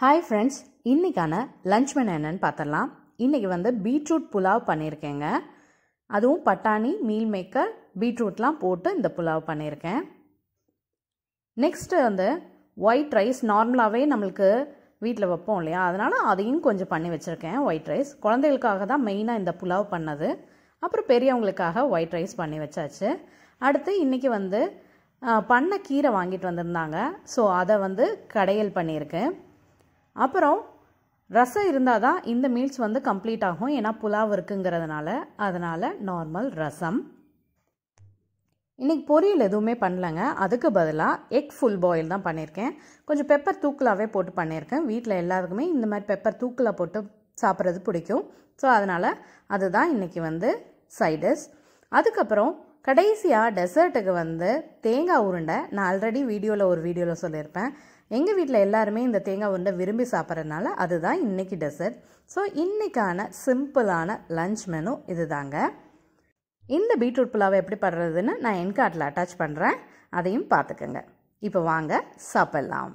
Hi friends, இன்னைக்கான lunch menu என்னன்னு பார்த்தலாம். இன்னைக்கு வந்து பீட்ரூட் புலாவ் பண்ணியிருக்கேங்க. அதுவும் பட்டாணி, மீல் மேக்கர், பீட்ரூட்லாம் போட்டு இந்த புலாவ் பண்ணியிருக்கேன். நெக்ஸ்ட் வந்து ஒயிட் ரைஸ் நார்மலாகவே நம்மளுக்கு வீட்டில் வைப்போம் இல்லையா, அதனால் அதையும் கொஞ்சம் பண்ணி வச்சுருக்கேன். ஒயிட் ரைஸ் குழந்தைகளுக்காக தான் மெயினாக இந்த புலாவ் பண்ணது. அப்புறம் பெரியவங்களுக்காக ஒயிட் ரைஸ் பண்ணி வச்சாச்சு. அடுத்து இன்றைக்கி வந்து பண்ண கீரை வாங்கிட்டு வந்திருந்தாங்க. ஸோ அதை வந்து கடையல் பண்ணியிருக்கேன். அப்புறம் ரசம் இருந்தால் தான் இந்த மீல்ஸ் வந்து கம்ப்ளீட் ஆகும். ஏன்னா புலாவ் இருக்குங்கிறதுனால, அதனால் நார்மல் ரசம். இன்றைக்கி பொரியல் எதுவுமே பண்ணலைங்க. அதுக்கு பதிலாக எக் ஃபுல் பாயில் தான் பண்ணியிருக்கேன். கொஞ்சம் பெப்பர் தூக்கலாகவே போட்டு பண்ணியிருக்கேன். வீட்டில் எல்லாருக்குமே இந்த மாதிரி பெப்பர் தூக்கலாக போட்டு சாப்பிட்றது பிடிக்கும். ஸோ அதனால் அதுதான் இன்றைக்கி வந்து சைடிஷ். அதுக்கப்புறம் கடைசியாக டெசர்ட்டுக்கு வந்து தேங்காய் உருண்டை. நான் ஆல்ரெடி ஒரு வீடியோவில் சொல்லியிருப்பேன். எங்கள் வீட்டில் எல்லாருமே இந்த தேங்காய் உருண்டை விரும்பி சாப்பிட்றதுனால அதுதான் இன்றைக்கி டெசர்ட். ஸோ இன்றைக்கான சிம்பிளான லஞ்ச் மெனு இது தாங்க. இந்த பீட்ரூட் புலாவை எப்படி பண்ணுறதுன்னு நான் என் கார்டில் அட்டாச் பண்ணுறேன். அதையும் பார்த்துக்கோங்க. இப்போ வாங்க சாப்பிட்லாம்.